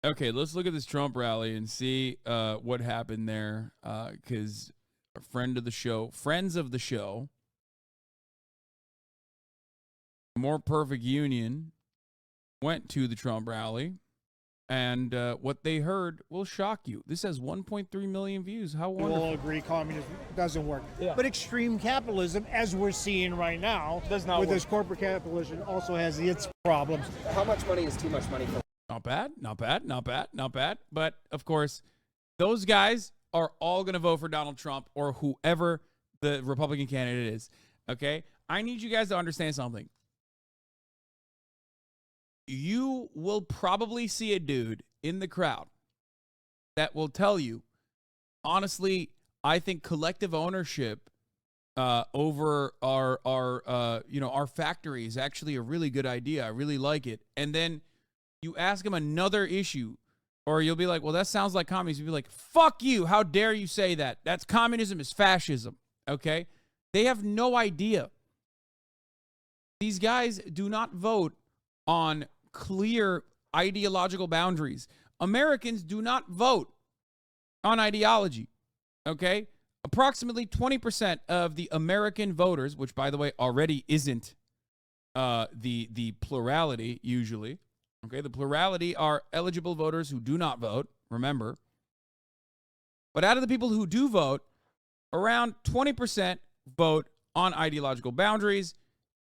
Okay, let's look at this Trump rally and see what happened there. Because a friend of the show, friends of the show, More Perfect Union went to the Trump rally, and what they heard will shock you. This has 1.3 million views. How wonderful. We'll agree communism doesn't work. Yeah. But extreme capitalism, as we're seeing right now, Does not with work. this corporate capitalism, also has its problems. How much money is too much money for? Not bad, not bad, not bad, not bad. But, of course, those guys are all going to vote for Donald Trump or whoever the Republican candidate is, okay? I need you guys to understand something. You will probably see a dude in the crowd that will tell you, honestly, I think collective ownership over our factory is actually a really good idea. I really like it. And then you ask him another issue, or you'll be like, well, that sounds like communism. You'll be like, fuck you. How dare you say that? That's communism is fascism. Okay? They have no idea. These guys do not vote on clear ideological boundaries. Americans do not vote on ideology. Okay? Approximately 20% of the American voters, which, by the way, already isn't the plurality usually. Okay, the plurality are eligible voters who do not vote, remember. But out of the people who do vote, around 20% vote on ideological boundaries,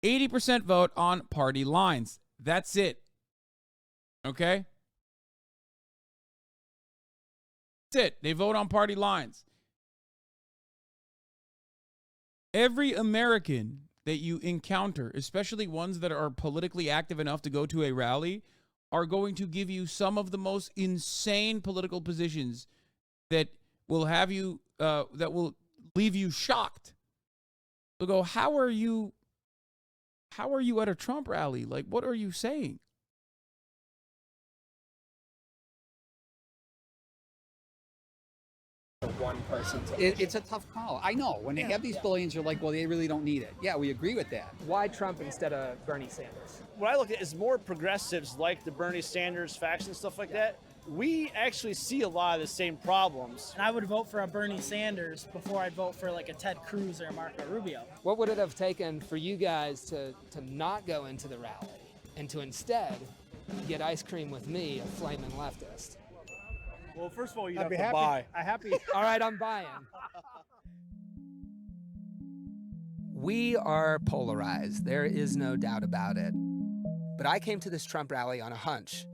80% vote on party lines. That's it. Okay? That's it. They vote on party lines. Every American that you encounter, especially ones that are politically active enough to go to a rally, are going to give you some of the most insane political positions that will have you, that will leave you shocked. They'll go, how are you at a Trump rally? Like, what are you saying? One person. It's a tough call. I know. When they have these billions, you're like, well, they really don't need it. Yeah, we agree with that. Why Trump instead of Bernie Sanders? What I look at is more progressives like the Bernie Sanders faction, stuff like that. We actually see a lot of the same problems. And I would vote for a Bernie Sanders before I'd vote for like a Ted Cruz or a Marco Rubio. What would it have taken for you guys to not go into the rally and to instead get ice cream with me, a flaming leftist? Well, first of all, you'd I'd have be to happy. buy. All right, I'm buying. We are polarized. There is no doubt about it. But I came to this Trump rally on a hunch.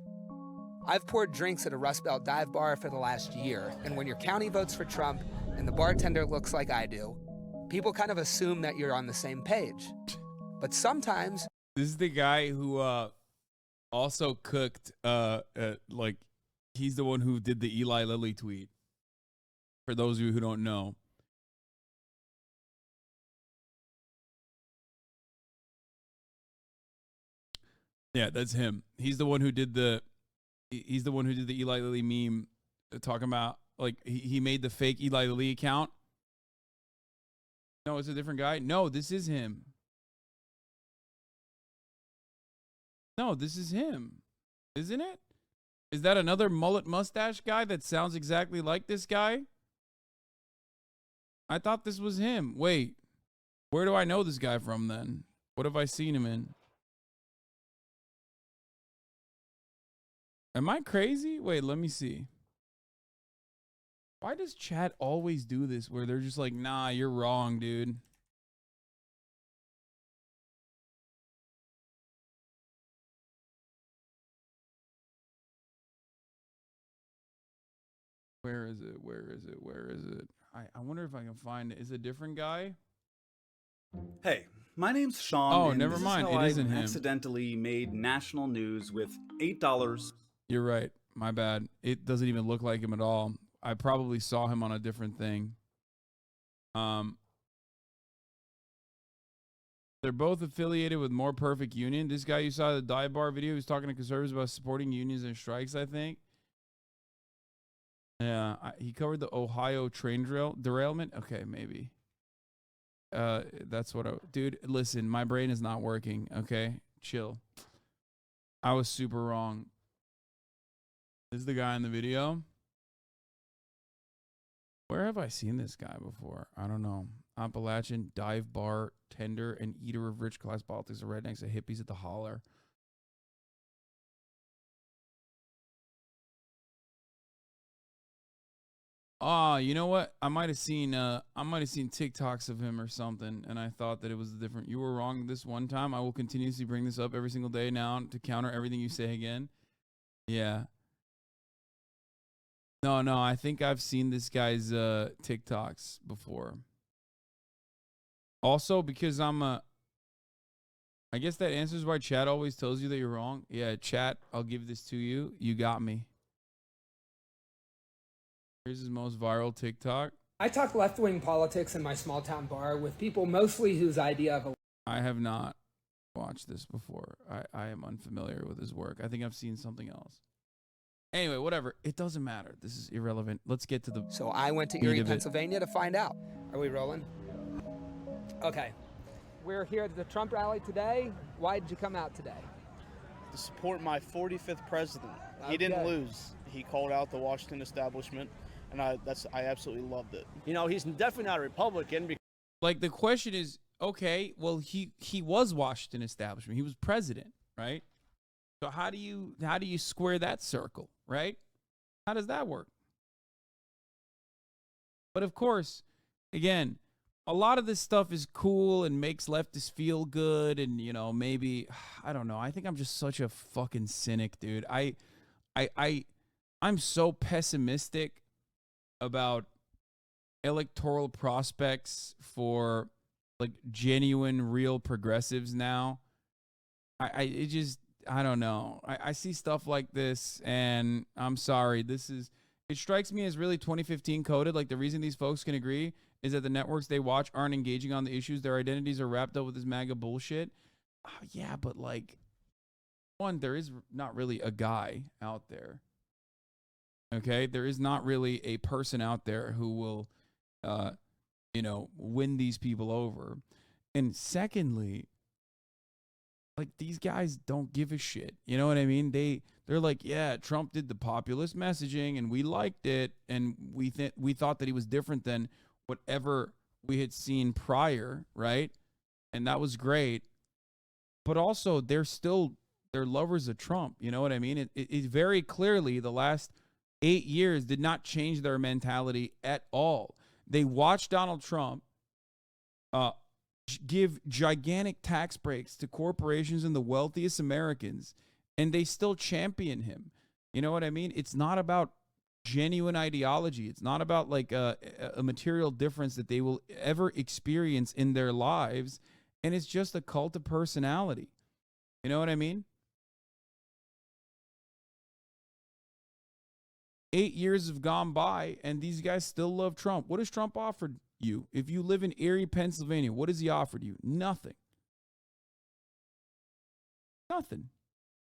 I've poured drinks at a Rust Belt dive bar for the last year, and when your county votes for Trump and the bartender looks like I do, people kind of assume that you're on the same page. But sometimes... This is the guy who also cooked, he's the one who did the Eli Lilly tweet. For those of you who don't know. Yeah, that's him. He's the one who did the Eli Lilly meme talking about, like, he made the fake Eli Lilly account. No, it's a different guy. No, this is him. No, this is him. Isn't it? Is that another mullet mustache guy that sounds exactly like this guy? I thought this was him. Wait, where do I know this guy from then? What have I seen him in? Am I crazy? Wait, let me see. Why does chat always do this where they're just like, nah, you're wrong, dude? Where is it? Where is it? Where is it? I wonder if I can find it. Is it a different guy? Hey, my name's Sean. Oh, and never this mind. Is how It I isn't him. accidentally made national news with $8. You're right. My bad. It doesn't even look like him at all. I probably saw him on a different thing. They're both affiliated with More Perfect Union. This guy you saw the dive bar video, he was talking to conservatives about supporting unions and strikes, I think. Yeah, he covered the Ohio train derailment. Okay, maybe. That's what dude, listen, my brain is not working, okay? Chill. I was super wrong. This is the guy in the video. Where have I seen this guy before? I don't know. Appalachian, dive bar, tender, and eater of rich class politics, a rednecks, a hippies at the holler. You know what? I might have seen TikToks of him or something, and I thought that it was different. You were wrong this one time. I will continuously bring this up every single day now to counter everything you say again. Yeah. No, I think I've seen this guy's TikToks before. Also, because I guess that answers why chat always tells you that you're wrong. Yeah, chat, I'll give this to you. You got me. Here's his most viral TikTok. I talk left-wing politics in my small-town bar with people mostly whose idea of a... I have not watched this before. I am unfamiliar with his work. I think I've seen something else. Anyway, whatever. It doesn't matter. This is irrelevant. Let's get to the... So I went to Erie, Pennsylvania to find out. Are we rolling? Okay. We're here at the Trump rally today. Why did you come out today? To support my 45th president. He didn't lose. He called out the Washington establishment, and I absolutely loved it. You know, he's definitely not a Republican. Like, the question is, okay, well, he was Washington establishment. He was president, right? So how do you square that circle, right? How does that work? But of course, again, a lot of this stuff is cool and makes leftists feel good, and you know, maybe I don't know. I think I'm just such a fucking cynic, dude. I'm so pessimistic about electoral prospects for like genuine, real progressives now. I don't know. I see stuff like this, and I'm sorry. It strikes me as really 2015 coded. Like, the reason these folks can agree is that the networks they watch aren't engaging on the issues. Their identities are wrapped up with this MAGA bullshit. Yeah, but like, one, there is not really a guy out there. Okay? There is not really a person out there who will, win these people over. And secondly, like, these guys don't give a shit. You know what I mean? They're like, yeah, Trump did the populist messaging and we liked it, and we thought that he was different than whatever we had seen prior, right? And that was great. But also, they're lovers of Trump. You know what I mean? It very clearly, the last 8 years did not change their mentality at all. They watched Donald Trump give gigantic tax breaks to corporations and the wealthiest Americans, and they still champion him. You know what I mean? It's not about genuine ideology. It's not about like a material difference that they will ever experience in their lives, and it's just a cult of personality. You know what I mean? 8 years have gone by, and these guys still love Trump. What has Trump offered you? If you live in Erie, Pennsylvania, what has he offered you? Nothing. Nothing.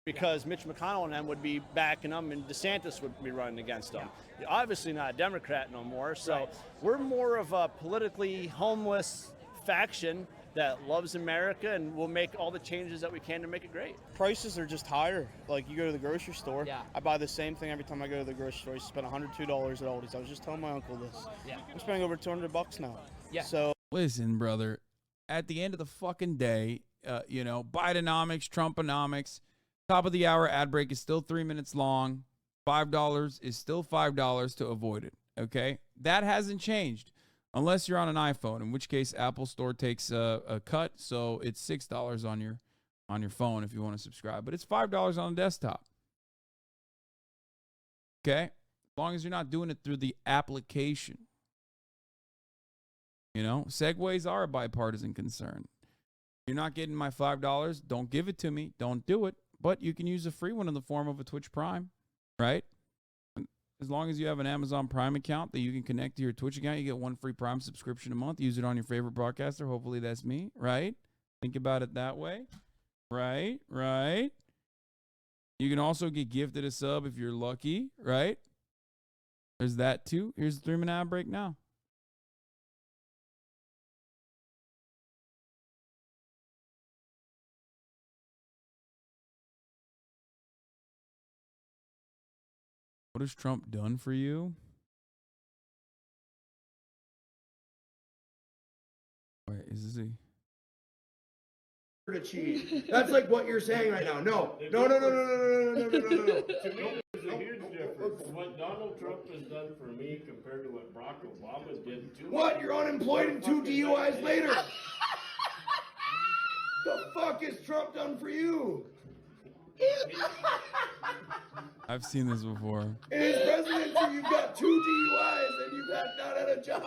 Because Mitch McConnell and them would be backing them, and DeSantis would be running against them. You're obviously not a Democrat no more, so we're more of a politically homeless faction that loves America and will make all the changes that we can to make it great. Prices are just higher. Like, you go to the grocery store, I buy the same thing every time I go to the grocery store. I spend $102 at Aldi's. I was just telling my uncle this. I'm spending over $200 now. So listen, brother, at the end of the fucking day, Bidenomics, Trumponomics, top of the hour ad break is still 3 minutes long. $5 is still $5 to avoid it. Okay? That hasn't changed. Unless you're on an iPhone, in which case Apple Store takes a cut, so it's $6 on your phone if you want to subscribe. But it's $5 on the desktop. Okay? As long as you're not doing it through the application. You know, Segways are a bipartisan concern. You're not getting my $5, don't give it to me. Don't do it. But you can use a free one in the form of a Twitch Prime, right? As long as you have an Amazon Prime account that you can connect to your Twitch account, you get one free Prime subscription a month. Use it on your favorite broadcaster. Hopefully that's me, right? Think about it that way. Right. You can also get gifted a sub if you're lucky, right? There's that too. Here's the 3-minute ad break now. What has Trump done for you? Wait, is this to cheat. That's like what you're saying right now. No. To me, there's a huge difference. What Donald Trump has done for me compared to what Barack Obama did to What? You're unemployed and 2 DUIs later. The fuck has Trump done for you? I've seen this before. In his presidency, you've got 2 DUIs and you've not had a job.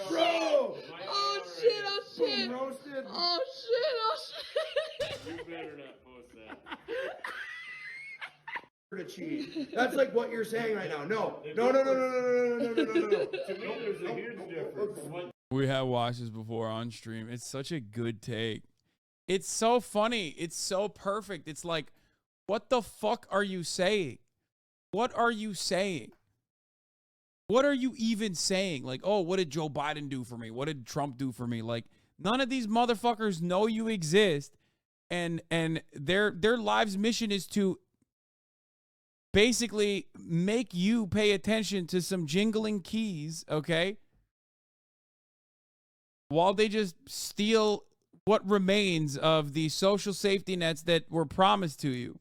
Bro! Oh shit, oh shit. Roasted. Oh shit, oh shit. You better not post that. To cheat. That's like what you're saying right now. No. No. To me, there's a huge difference. We have watched this before on stream. It's such a good take. It's so funny. It's so perfect. It's like, what the fuck are you saying? What are you saying? What are you even saying? Like, oh, what did Joe Biden do for me? What did Trump do for me? Like, none of these motherfuckers know you exist, and their lives' mission is to basically make you pay attention to some jingling keys, okay? While they just steal what remains of the social safety nets that were promised to you.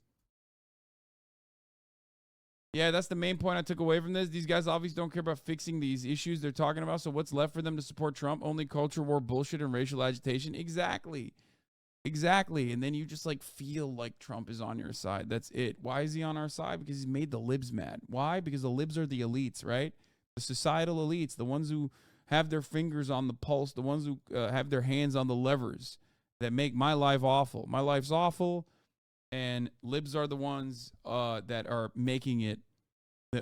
Yeah, that's the main point I took away from this. These guys obviously don't care about fixing these issues they're talking about. So what's left for them to support Trump? Only culture war bullshit and racial agitation. Exactly. Exactly. And then you just like feel like Trump is on your side. That's it. Why is he on our side? Because he's made the libs mad. Why? Because the libs are the elites, right? The societal elites, the ones who have their fingers on the pulse, the ones who have their hands on the levers that make my life awful. My life's awful, and libs are the ones that are making it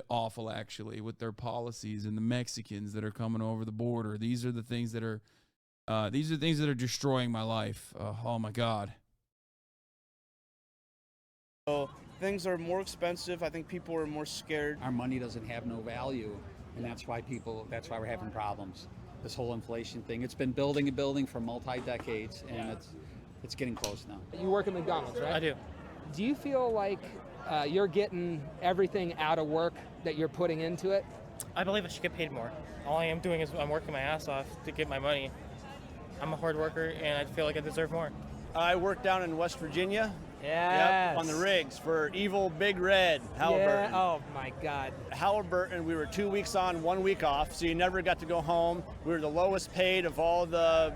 awful, actually, with their policies, and the Mexicans that are coming over the border. These are the things that are destroying my life. Oh my God. So things are more expensive. I think people are more scared. Our money doesn't have no value, and that's why we're having problems. This whole inflation thing, it's been building and building for multi-decades, and it's getting close now. You work at McDonald's, right? I do. Do you feel like you're getting everything out of work that you're putting into it? I believe I should get paid more. All I am doing is I'm working my ass off to get my money. I'm a hard worker, and I feel like I deserve more. I work down in West Virginia. Yes. Yep, on the rigs for evil Big Red, Halliburton. Yeah. Oh my God. Halliburton, we were 2 weeks on, 1 week off, so you never got to go home. We were the lowest paid of all the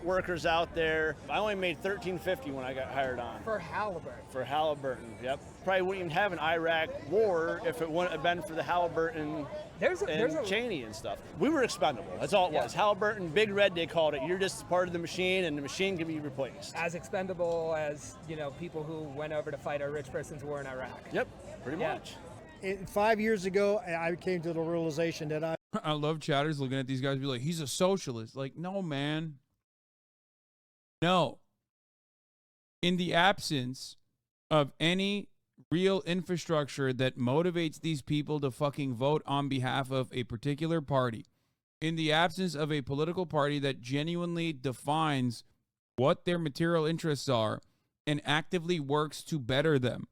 workers out there. I only made $13.50 when I got hired on. For Halliburton. For Halliburton, yep. Probably wouldn't even have an Iraq war if it wouldn't have been for the Halliburton and Cheney and stuff. We were expendable. That's all it was. Halliburton, Big Red, they called it. You're just part of the machine, and the machine can be replaced. As expendable as, people who went over to fight a rich person's war in Iraq. Yep, pretty much. 5 years ago, I came to the realization that I love chatters looking at these guys and be like, he's a socialist. Like, no, man. No. In the absence of any real infrastructure that motivates these people to fucking vote on behalf of a particular party, in the absence of a political party that genuinely defines what their material interests are and actively works to better them,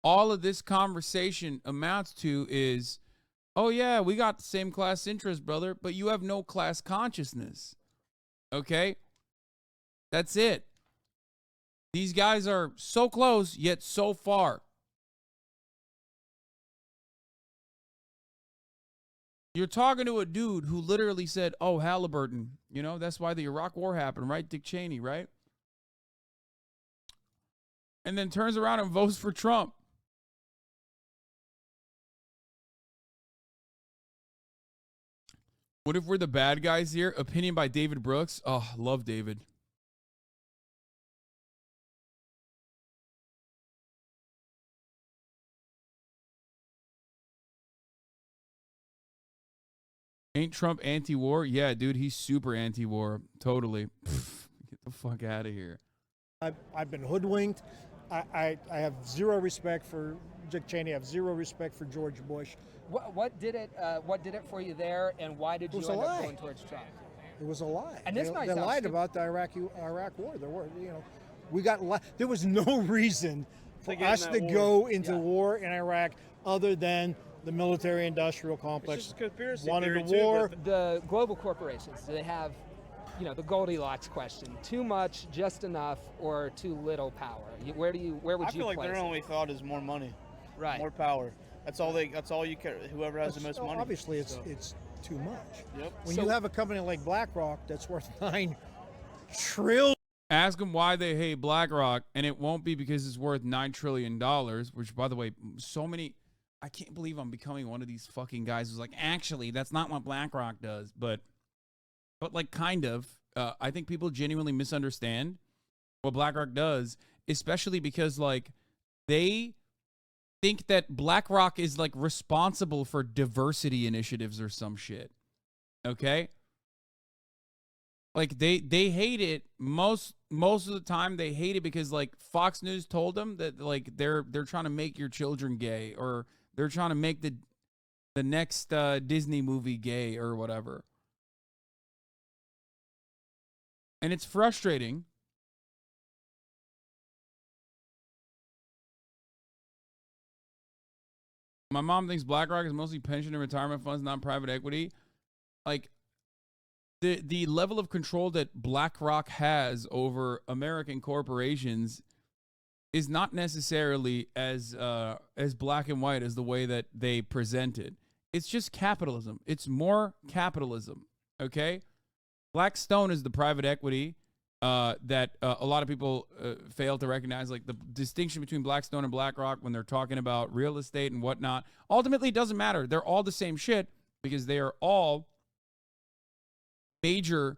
all of this conversation amounts to is, oh yeah, we got the same class interest, brother, but you have no class consciousness. Okay? That's it. These guys are so close, yet so far. You're talking to a dude who literally said, oh, Halliburton, that's why the Iraq war happened, right? Dick Cheney, right? And then turns around and votes for Trump. What if we're the bad guys here? Opinion by David Brooks. Oh, love David. Ain't Trump anti-war? Yeah, dude, he's super anti-war. Totally. Get the fuck out of here. I've been hoodwinked. I have zero respect for Dick Cheney. I have zero respect for George Bush. What did it for you there, and why did you end up going towards Trump? It was a lie. And this they lied about the Iraq war. There were, there was no reason to for get in us that to war. go into Yeah. war in Iraq other than the military-industrial It's complex just a conspiracy wanted theory, a too, war. but The global corporations, do they have, the Goldilocks question? Too much, just enough, or too little power? Where would you I feel like place their it? only thought is more money, Right. more power. That's all you care. Whoever has the most money. Obviously, So, it's too much. Yep. When you have a company like BlackRock that's worth $9 trillion. Ask them why they hate BlackRock, and it won't be because it's worth $9 trillion, which, by the way, I can't believe I'm becoming one of these fucking guys who's like, actually, that's not what BlackRock does. But like, kind of. I think people genuinely misunderstand what BlackRock does, especially because, like, they think that BlackRock is, like, responsible for diversity initiatives or some shit. Okay? Like, they hate it most of the time. They hate it because, like, Fox News told them that, like, they're trying to make your children gay, or they're trying to make the next Disney movie gay or whatever. And it's frustrating. My mom thinks BlackRock is mostly pension and retirement funds, not private equity. Like, the level of control that BlackRock has over American corporations is not necessarily as black and white as the way that they present it. It's just capitalism. It's more capitalism. Okay? Blackstone is the private equity that a lot of people fail to recognize. Like, the distinction between Blackstone and BlackRock when they're talking about real estate and whatnot, ultimately it doesn't matter. They're all the same shit because they are all major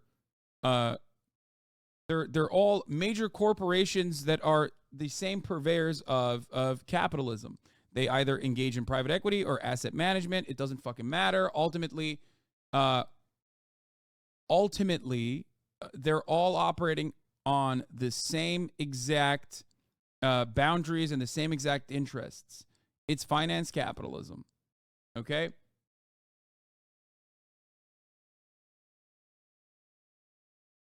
they're all major corporations that are the same purveyors of capitalism. They either engage in private equity or asset management. It doesn't fucking matter. Ultimately, they're all operating on the same exact boundaries and the same exact interests. It's finance capitalism. Okay?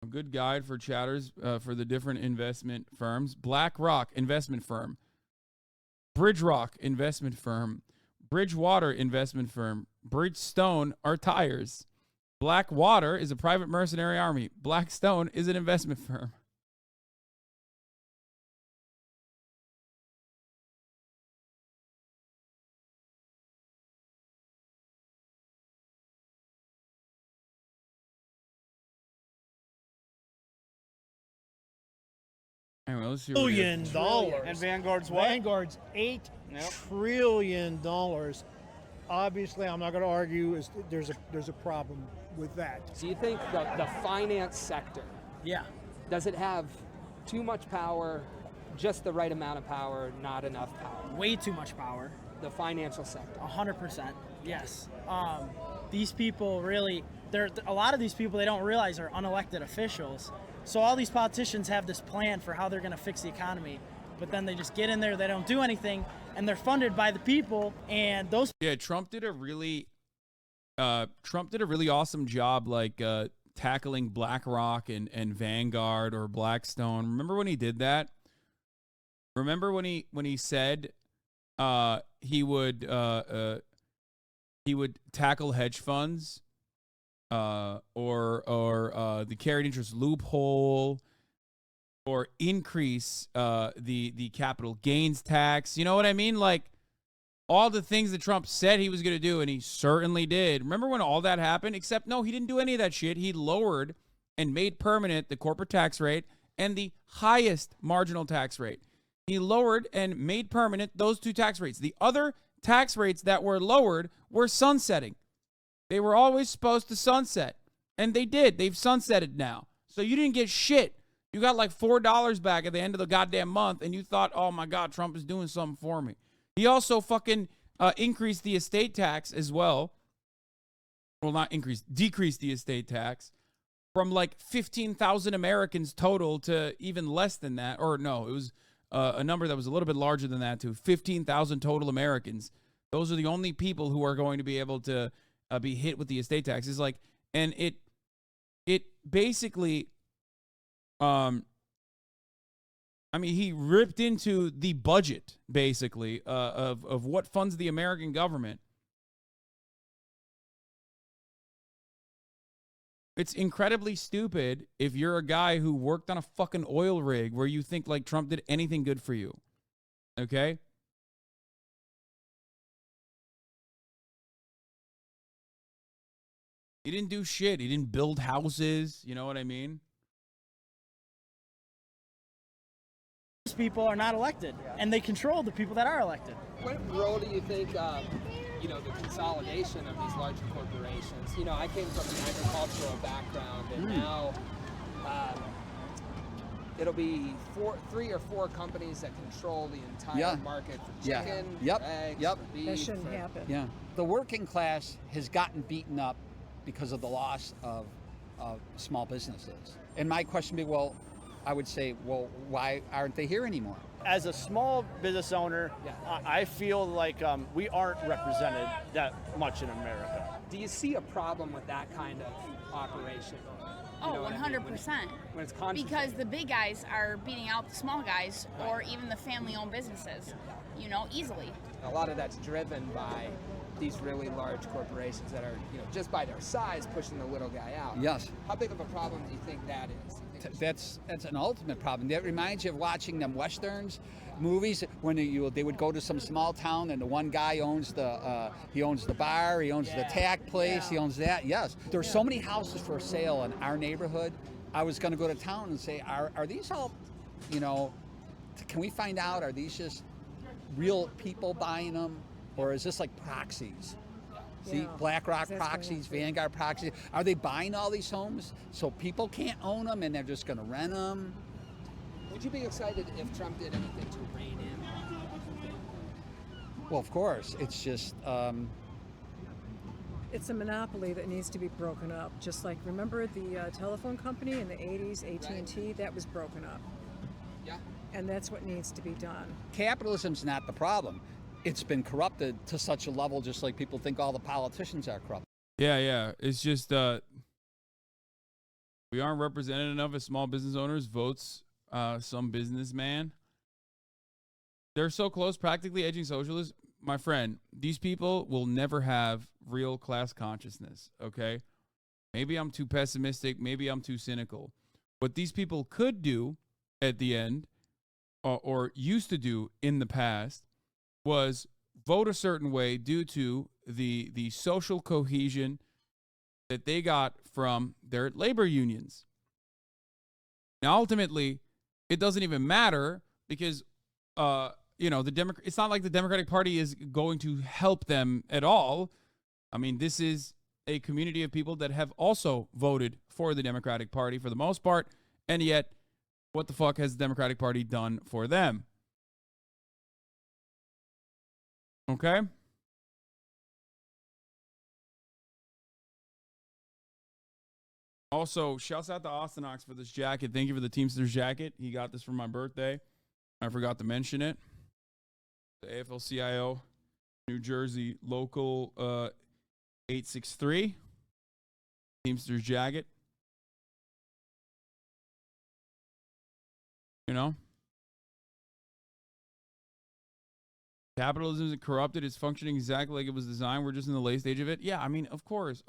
A good guide for chatters for the different investment firms. BlackRock, investment firm. BridgeRock, investment firm. Bridgewater, investment firm. Bridgestone are tires. Blackwater is a private mercenary army. Blackstone is an investment firm. Anyway, let's see what we $1 got. trillion. And Vanguard's what? Vanguard's $8 trillion. Obviously, I'm not going to argue. There's a problem with that. Do you think the finance sector, does it have too much power, just the right amount of power, not enough power? Way too much power. The financial sector. 100%. Yes. These people really, a lot of these people, they don't realize are unelected officials. So all these politicians have this plan for how they're going to fix the economy, but then they just get in there, they don't do anything, and they're funded by the people. And those. Yeah, Trump did a really awesome job, like tackling BlackRock and Vanguard or Blackstone. Remember when he did that? Remember when he said he would tackle hedge funds? Or the carried interest loophole, or increase the capital gains tax. You know what I mean? Like, all the things that Trump said he was going to do, and he certainly did. Remember when all that happened? Except, no, he didn't do any of that shit. He lowered and made permanent the corporate tax rate and the highest marginal tax rate. He lowered and made permanent those two tax rates. The other tax rates that were lowered were sunsetting. They were always supposed to sunset. And they did. They've sunsetted now. So you didn't get shit. You got like $4 back at the end of the goddamn month, and you thought, oh my God, Trump is doing something for me. He also fucking increased the estate tax as well. Well, not increased, decreased the estate tax from like 15,000 Americans total to even less than that. Or no, it was a number that was a little bit larger than that, to 15,000 total Americans. Those are the only people who are going to be able to be hit with the estate tax. It's like, and it basically I mean, he ripped into the budget, basically, of what funds the American government. It's incredibly stupid if you're a guy who worked on a fucking oil rig where you think like Trump did anything good for you. Okay? He didn't do shit. He didn't build houses. You know what I mean? Those people are not elected, and they control the people that are elected. What role do you think, the consolidation of these larger corporations? I came from an agricultural background, and now it'll be 3 or 4 companies that control the entire market for chicken, for eggs, for beef. That shouldn't happen. Yeah. The working class has gotten beaten up because of the loss of small businesses. And my question would be, I would say, why aren't they here anymore? As a small business owner, I feel like we aren't represented that much in America. Do you see a problem with that kind of operation? Oh, 100%. When it's concentrated. Because the big guys are beating out the small guys, or even the family-owned businesses, easily. A lot of that's driven by these really large corporations that are, just by their size, pushing the little guy out. Yes. How big of a problem do you think that is? That's an ultimate problem. That reminds you of watching them westerns movies when they would go to some small town and the one guy owns the bar, he owns the tack place, he owns that. Yes, there's so many houses for sale in our neighborhood. I was going to go to town and say, are these all, can we find out, are these just real people buying them, or is this like proxies? See, BlackRock proxies, Vanguard proxies. Are they buying all these homes so people can't own them and they're just going to rent them? Would you be excited if Trump did anything to rein in? Well, of course. It's just... It's a monopoly that needs to be broken up. Just like, remember the telephone company in the 80s, AT&T? That was broken up. Yeah. And that's what needs to be done. Capitalism's not the problem. It's been corrupted to such a level, just like people think all the politicians are corrupt. Yeah. It's just we aren't represented enough as small business owners. Votes some businessman. They're so close, practically edging socialists. My friend, these people will never have real class consciousness, okay? Maybe I'm too pessimistic. Maybe I'm too cynical. What these people could do at the end, or used to do in the past, was vote a certain way due to the social cohesion that they got from their labor unions. Now, ultimately, it doesn't even matter because, it's not like the Democratic Party is going to help them at all. I mean, this is a community of people that have also voted for the Democratic Party for the most part, and yet, what the fuck has the Democratic Party done for them? Okay. Also, shouts out to Austin Ox for this jacket. Thank you for the Teamsters jacket. He got this for my birthday. I forgot to mention it. The AFL-CIO, New Jersey local 863. Teamsters jacket. Capitalism is corrupted. It's functioning exactly like it was designed. We're just in the late stage of it. Yeah, I mean, of course.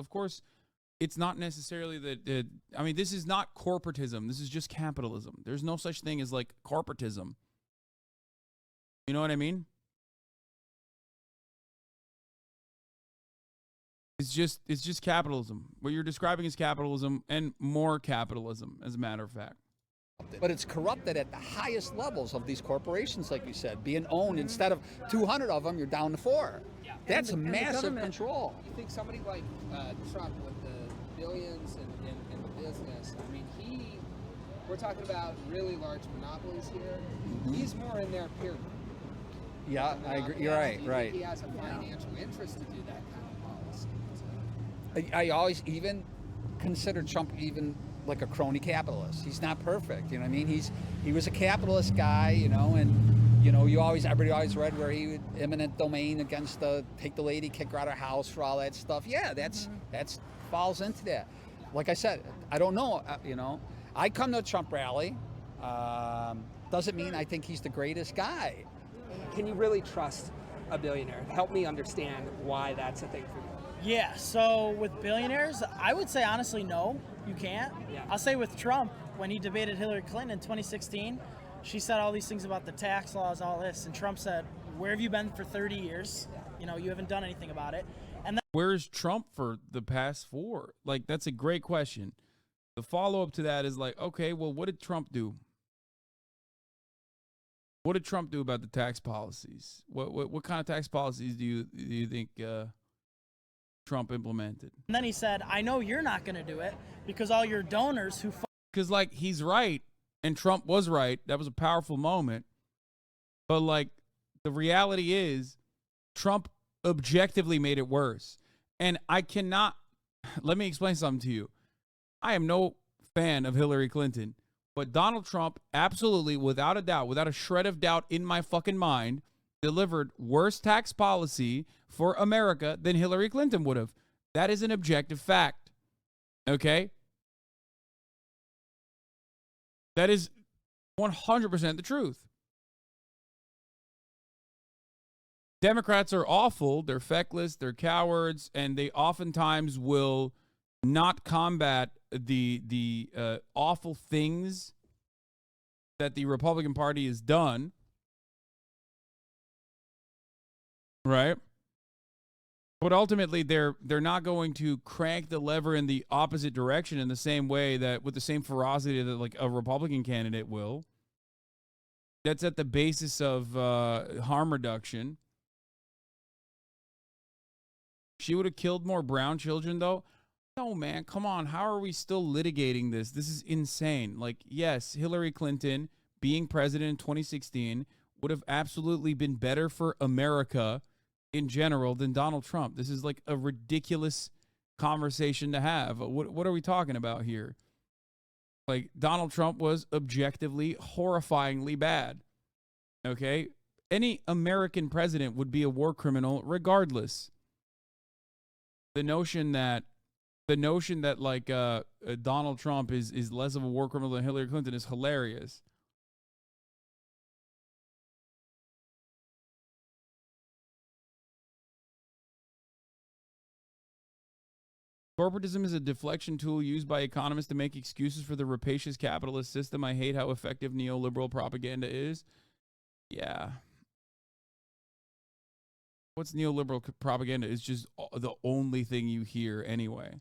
It's not necessarily that. This is not corporatism. This is just capitalism. There's no such thing as like corporatism. You know what I mean? It's just capitalism. What you're describing is capitalism and more capitalism, as a matter of fact. But it's corrupted at the highest levels of these corporations, like you said, being owned. Instead of 200 of them, you're down to 4. Yeah. That's a massive control. You think somebody like Trump with the billions in the business, we're talking about really large monopolies here. Mm-hmm. He's more in their period. Yeah, I agree. You're right, right. He has a financial interest to do that kind of policy. I always even consider Trump even like a crony capitalist. He's not perfect, you know what I mean? He was a capitalist guy, and everybody always read where he would eminent domain against take the lady, kick her out of her house for all that stuff. Yeah, that's falls into that. Like I said, I don't know, I come to a Trump rally, doesn't mean I think he's the greatest guy. Can you really trust a billionaire? Help me understand why that's a thing for you. Yeah, so with billionaires, I would say honestly, no, you can't. Yeah. I'll say with Trump, when he debated Hillary Clinton in 2016, she said all these things about the tax laws, all this, and Trump said, where have you been for 30 years? You know, you haven't done anything about it. And then Where's Trump for the past 4? Like, that's a great question. The follow-up to that is like, okay, well, what did Trump do? What did Trump do about the tax policies? What kind of tax policies do you think Trump implemented? And then he said, I know you're not going to do it because all your donors who... Because, like, he's right, and Trump was right. That was a powerful moment. But, like, the reality is Trump objectively made it worse. And I cannot... Let me explain something to you. I am no fan of Hillary Clinton, but Donald Trump absolutely, without a doubt, without a shred of doubt in my fucking mind, delivered worse tax policy for America than Hillary Clinton would have. That is an objective fact. Okay? That is 100% the truth. Democrats are awful. They're feckless. They're cowards. And they oftentimes will not combat the awful things that the Republican Party has done. Right? But ultimately, they're not going to crank the lever in the opposite direction in the same way that, with the same ferocity that like a Republican candidate will. That's at the basis of harm reduction. She would have killed more brown children, though. No, man, come on. How are we still litigating this? This is insane. Like, yes, Hillary Clinton being president in 2016 would have absolutely been better for America in general than Donald Trump. This is like a ridiculous conversation to have. What are we talking about here? Like, Donald Trump was objectively horrifyingly bad. Okay? Any American president would be a war criminal regardless. The notion that like Donald Trump is less of a war criminal than Hillary Clinton is hilarious. Corporatism is a deflection tool used by economists to make excuses for the rapacious capitalist system. I hate how effective neoliberal propaganda is. Yeah. What's neoliberal propaganda? It's just the only thing you hear anyway.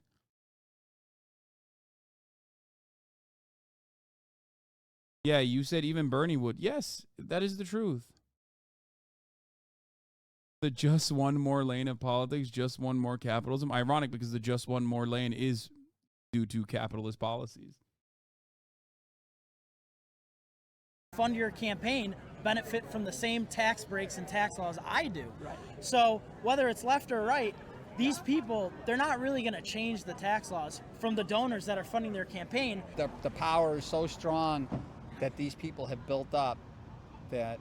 Yeah, you said even Bernie would. Yes, that is the truth. The just one more lane of politics, just one more capitalism. Ironic because the just one more lane is due to capitalist policies. Fund your campaign benefit from the same tax breaks and tax laws I do. Right. So whether it's left or right, these people, they're not really going to change the tax laws from the donors that are funding their campaign. The power is so strong that these people have built up that,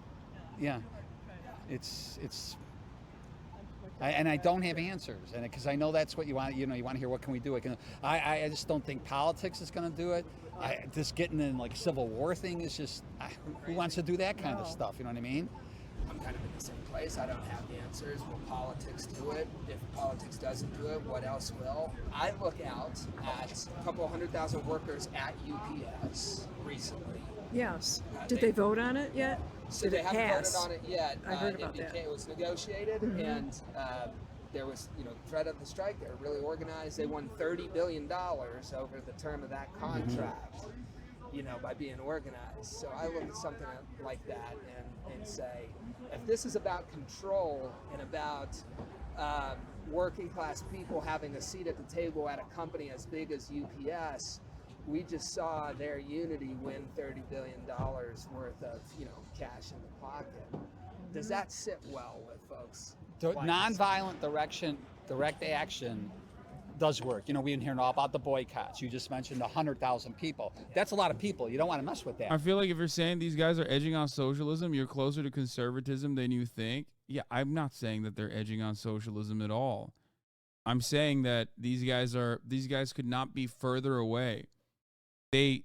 yeah, I don't have answers, and because I know that's what you want. You want to hear what can we do. I just don't think politics is going to do it. Just getting in like Civil War thing is just who wants to do that kind of stuff? You know what I mean? I'm kind of in the same place. I don't have the answers. Will politics do it? If politics doesn't do it, what else will? I look out at a couple 100,000 workers at UPS recently. Yes. Did they vote on it yet? So Did they it haven't pass? voted on it yet. I heard about that. It was negotiated, and there was, threat of the strike. They were really organized. They won $30 billion over the term of that contract, by being organized. So I look at something like that and say, if this is about control and about working class people having a seat at the table at a company as big as UPS, we just saw their unity win $30 billion worth of, cash in the pocket. Does that sit well with folks? Nonviolent direct action does work. We've been hearing all about the boycotts. You just mentioned 100,000 people. That's a lot of people. You don't want to mess with that. I feel like if you're saying these guys are edging on socialism, you're closer to conservatism than you think. Yeah, I'm not saying that they're edging on socialism at all. I'm saying that these guys could not be further away. They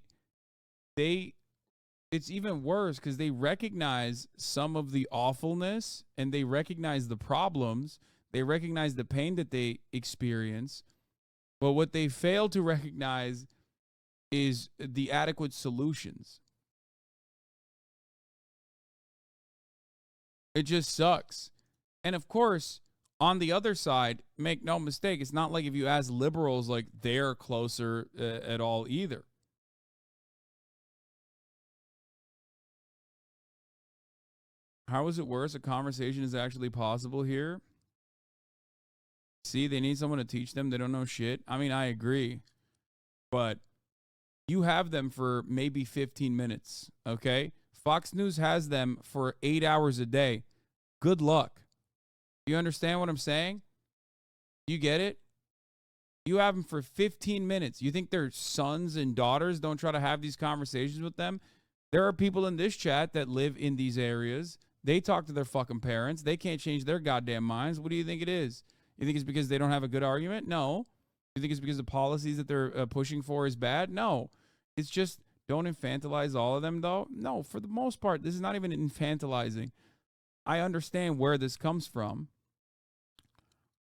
it's even worse because they recognize some of the awfulness and they recognize the problems. They recognize the pain that they experience. But what they fail to recognize is the adequate solutions. It just sucks. And of course, on the other side, make no mistake, it's not like if you ask liberals, like they're closer at all either. How is it worse? A conversation is actually possible here. See, they need someone to teach them. They don't know shit. I mean, I agree. But you have them for maybe 15 minutes, okay? Fox News has them for 8 hours a day. Good luck. You understand what I'm saying? You get it? You have them for 15 minutes. You think their sons and daughters don't try to have these conversations with them? There are people in this chat that live in these areas. They talk to their fucking parents. They can't change their goddamn minds. What do you think it is? You think it's because they don't have a good argument? No. You think it's because the policies that they're pushing for is bad? No. It's just don't infantilize all of them, though. No, for the most part, this is not even infantilizing. I understand where this comes from.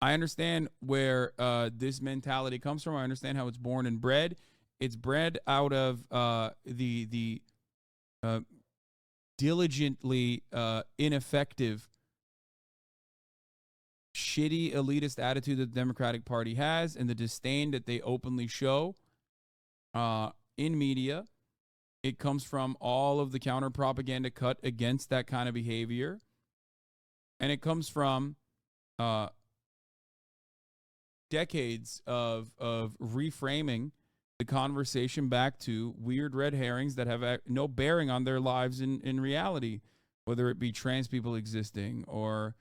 I understand where this mentality comes from. I understand how it's born and bred. It's bred out of the diligently ineffective, shitty elitist attitude that the Democratic Party has and the disdain that they openly show in media. It comes from all of the counter propaganda cut against that kind of behavior. And it comes from decades of reframing the conversation back to weird red herrings that have no bearing on their lives in reality, whether it be trans people existing or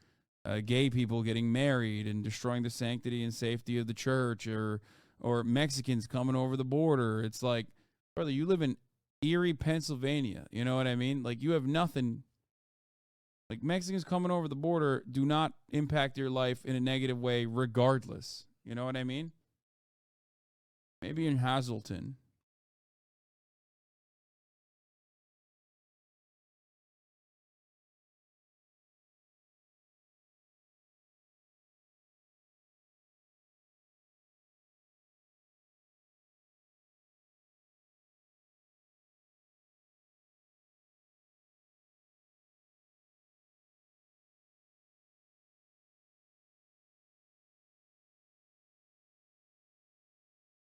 gay people getting married and destroying the sanctity and safety of the church, or Mexicans coming over the border. It's like, brother, you live in Erie, Pennsylvania. You know what I mean? Like, you have nothing. Like, Mexicans coming over the border do not impact your life in a negative way regardless. You know what I mean? Maybe in Hazleton.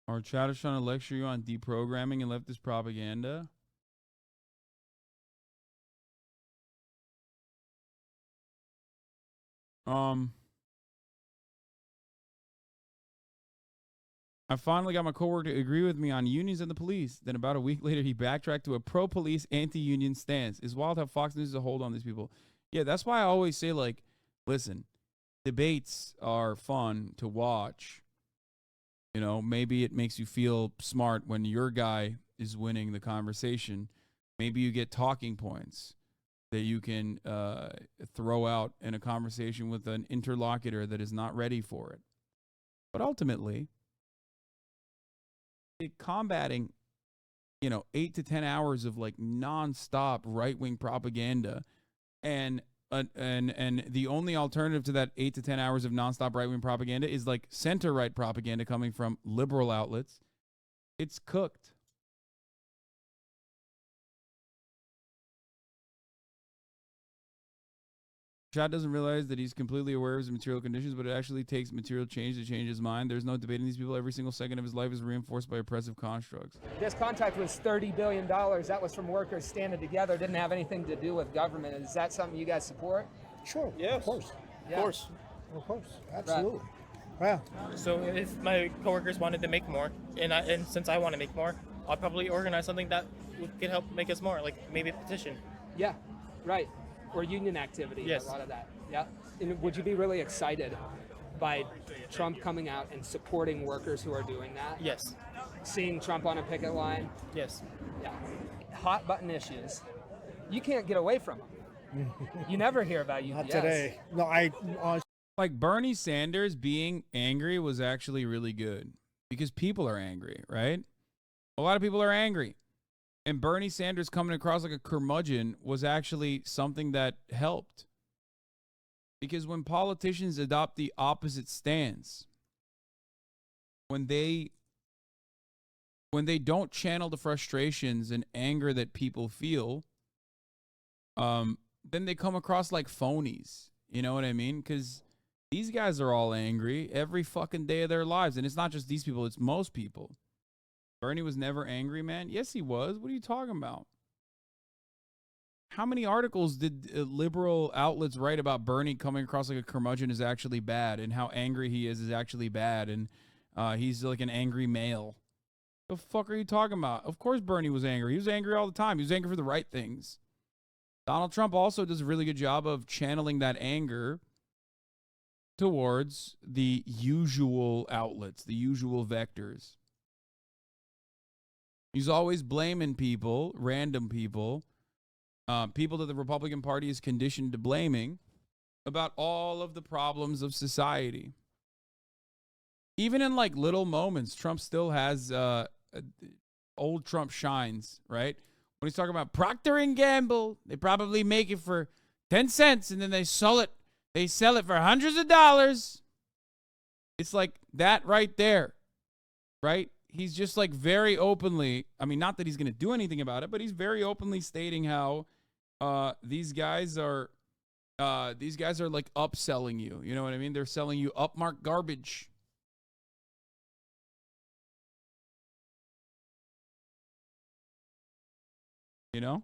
Our chat is trying to lecture you on deprogramming and leftist propaganda. I finally got my coworker to agree with me on unions and the police. Then about a week later, he backtracked to a pro-police, anti-union stance. It's wild how Fox News is a hold on these people. Yeah, that's why I always say, like, listen, debates are fun to watch. You know, maybe it makes you feel smart when your guy is winning the conversation. Maybe you get talking points that you can throw out in a conversation with an interlocutor that is not ready for it. But ultimately, combating, 8 to 10 hours of like nonstop right-wing propaganda, and the only alternative to that 8 to 10 hours of nonstop right-wing propaganda is like center-right propaganda coming from liberal outlets. It's cooked. Chad doesn't realize that he's completely aware of his material conditions, but it actually takes material change to change his mind. There's no debating these people. Every single second of his life is reinforced by oppressive constructs. This contract was $30 billion. That was from workers standing together. Didn't have anything to do with government. Is that something you guys support? Sure. Yes. Of course. Yeah. Of course. Of course. Absolutely. Right. Wow. So if my coworkers wanted to make more, and since I want to make more, I'll probably organize something that could help make us more, like maybe a petition. Yeah, right. Or union activity. Yes. A lot of that. Yeah. And would you be really excited by Trump coming out and supporting workers who are doing that? Yes. Seeing Trump on a picket line? Yes. Yeah. Hot button issues. You can't get away from them. You never hear about UPS. Not today. No, like Bernie Sanders being angry was actually really good because people are angry, right? A lot of people are angry. And Bernie Sanders coming across like a curmudgeon was actually something that helped. Because when politicians adopt the opposite stance, when they don't channel the frustrations and anger that people feel, then they come across like phonies. You know what I mean? Because these guys are all angry every fucking day of their lives. And it's not just these people, it's most people. Bernie was never angry, man. Yes, he was. What are you talking about? How many articles did liberal outlets write about Bernie coming across like a curmudgeon is actually bad, and how angry he is actually bad, and he's like an angry male? The fuck are you talking about? Of course Bernie was angry. He was angry all the time. He was angry for the right things. Donald Trump also does a really good job of channeling that anger towards the usual outlets, the usual vectors. He's always blaming people, random people, people that the Republican Party is conditioned to blaming about all of the problems of society. Even in like little moments, Trump still has old Trump shines, right? When he's talking about Procter & Gamble, they probably make it for 10 cents and then they sell it for hundreds of dollars. It's like that right there, right? He's just like very openly, I mean, not that he's going to do anything about it, but he's very openly stating how these guys are like upselling you. You know what I mean? They're selling you upmark garbage. You know?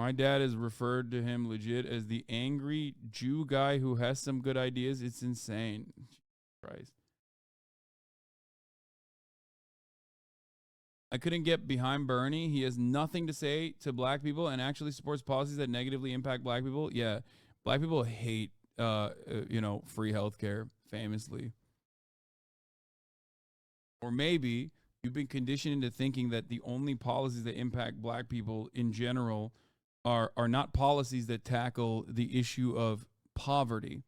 My dad has referred to him legit as the angry Jew guy who has some good ideas. It's insane. Christ. I couldn't get behind Bernie. He has nothing to say to black people and actually supports policies that negatively impact black people. Yeah, black people hate, free healthcare, famously. Or maybe you've been conditioned into thinking that the only policies that impact black people in general are not policies that tackle the issue of poverty.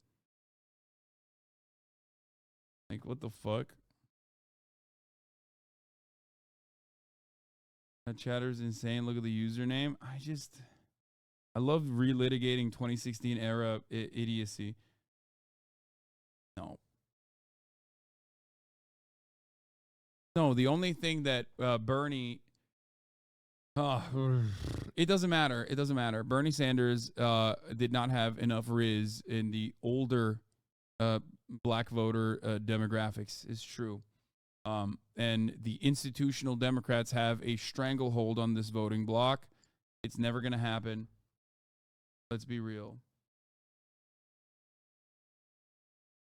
Like, what the fuck? That chatter's insane. Look at the username. I love relitigating 2016 era idiocy. No, the only thing that Bernie... it doesn't matter. It doesn't matter. Bernie Sanders did not have enough riz in the older black voter demographics. It's true. And the institutional Democrats have a stranglehold on this voting bloc. It's never going to happen. Let's be real.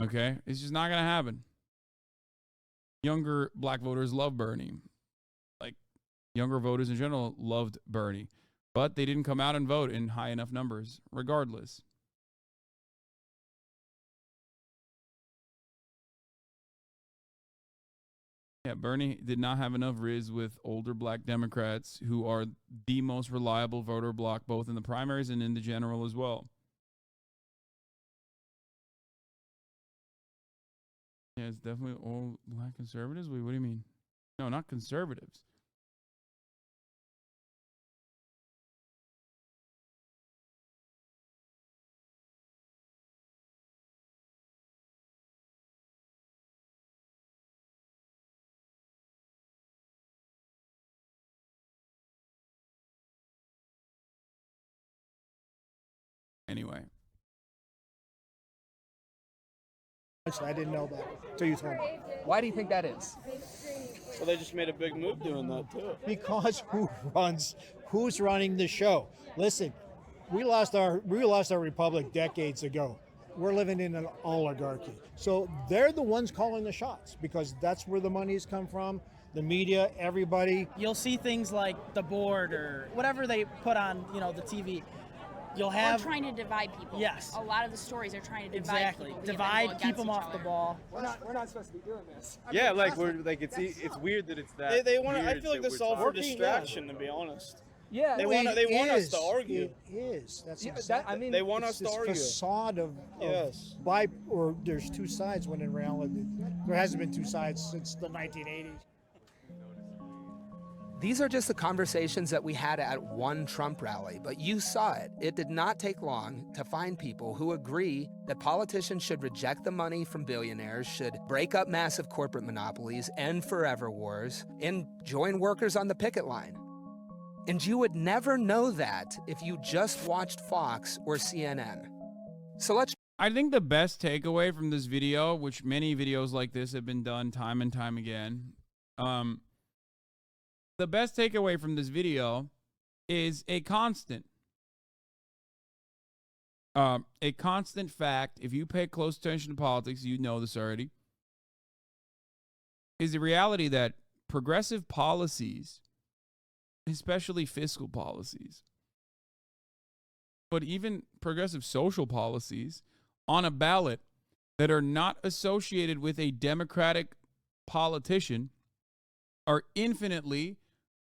Okay? It's just not going to happen. Younger black voters love Bernie. Like, younger voters in general loved Bernie. But they didn't come out and vote in high enough numbers, regardless. Yeah, Bernie did not have enough riz with older black Democrats who are the most reliable voter bloc, both in the primaries and in the general as well. Yeah, it's definitely all black conservatives. Wait, what do you mean? No, not conservatives. Anyway. I didn't know that until you told me. Why do you think that is? Well, they just made a big move doing that too. Because who's running the show? Listen, we lost our republic decades ago. We're living in an oligarchy. So they're the ones calling the shots because that's where the money's come from. The media, everybody. You'll see things like the board or whatever they put on, the TV. You'll have We're trying to divide people. Yes. A lot of the stories are trying to divide people. Divide, keep them off the ball. We're not supposed to be doing this. Yeah, like it's weird that it's that. They want. I feel like this is all for distraction, to be honest. Yeah, they want us to argue. It is. That's Yeah, exactly. I mean, they want it's us to this argue. facade of Yes. or there's two sides when in reality there hasn't been two sides since the 1980s. These are just the conversations that we had at one Trump rally, but you saw it. It did not take long to find people who agree that politicians should reject the money from billionaires, should break up massive corporate monopolies, end forever wars, and join workers on the picket line. And you would never know that if you just watched Fox or CNN. So I think the best takeaway from this video, which many videos like this have been done time and time again, the best takeaway from this video is a constant fact. If you pay close attention to politics, you know this already, is the reality that progressive policies, especially fiscal policies, but even progressive social policies on a ballot that are not associated with a Democratic politician are infinitely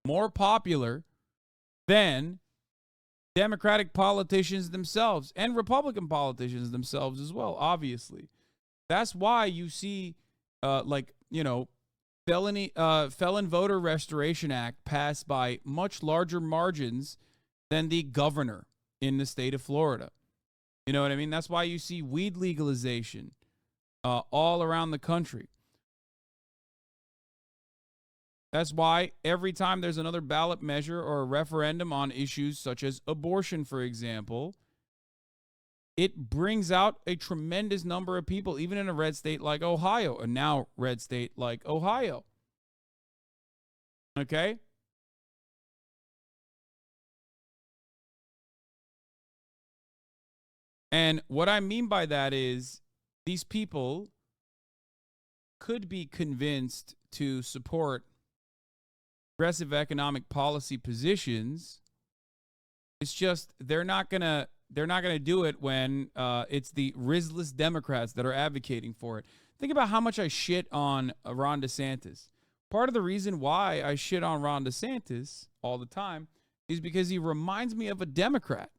more popular than Democratic politicians themselves and Republican politicians themselves as well, obviously. That's why you see, felon voter restoration act passed by much larger margins than the governor in the state of Florida. You know what I mean? That's why you see weed legalization all around the country. That's why every time there's another ballot measure or a referendum on issues such as abortion, for example, it brings out a tremendous number of people, even in a red state like Ohio, a now red state like Ohio. Okay? And what I mean by that is these people could be convinced to support progressive economic policy positions. It's just they're not gonna do it when it's the Rizless Democrats that are advocating for it. Think about how much I shit on Ron DeSantis. Part of the reason why I shit on Ron DeSantis all the time is because he reminds me of a Democrat.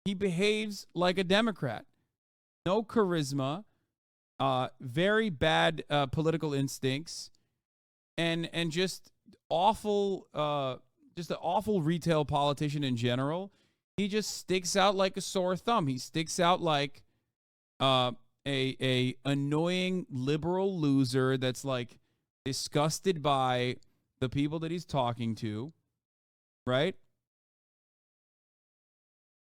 He behaves like a Democrat. No charisma, very bad political instincts, and just awful, just an awful retail politician in general. He just sticks out like a sore thumb. He sticks out like a annoying liberal loser that's like disgusted by the people that he's talking to, right?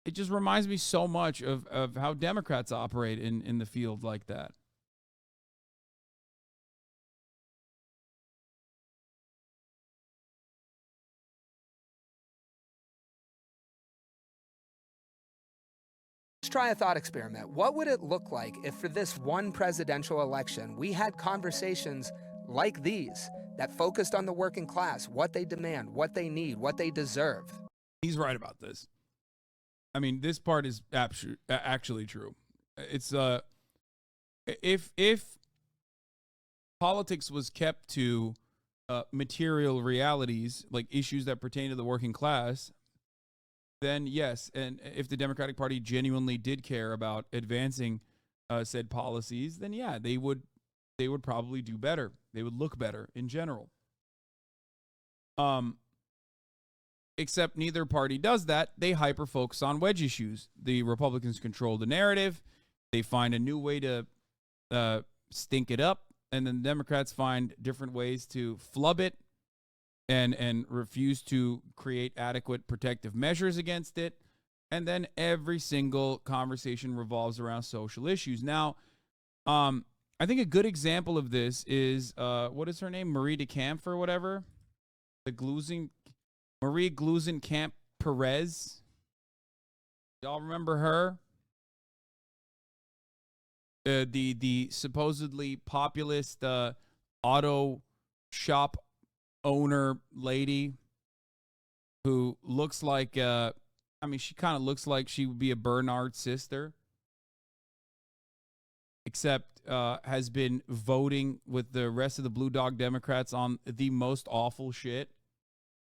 It just reminds me so much of how Democrats operate in the field like that. Let's try a thought experiment. What would it look like if for this one presidential election, we had conversations like these that focused on the working class, what they demand, what they need, what they deserve? He's right about this. I mean, this part is actually true. It's if politics was kept to material realities, like issues that pertain to the working class, then yes, and if the Democratic Party genuinely did care about advancing said policies, then yeah, they would probably do better. They would look better in general. Except neither party does that. They hyper focus on wedge issues. The Republicans control the narrative. They find a new way to stink it up, and then the Democrats find different ways to flub it and refuse to create adequate protective measures against it. And then every single conversation revolves around social issues. Now, I think a good example of this is, what is her name? Marie DeCamp or whatever? Marie Gluesenkamp Perez. Y'all remember her? The supposedly populist auto shop owner lady who looks like, she kind of looks like she would be a Bernard sister, except has been voting with the rest of the Blue Dog Democrats on the most awful shit.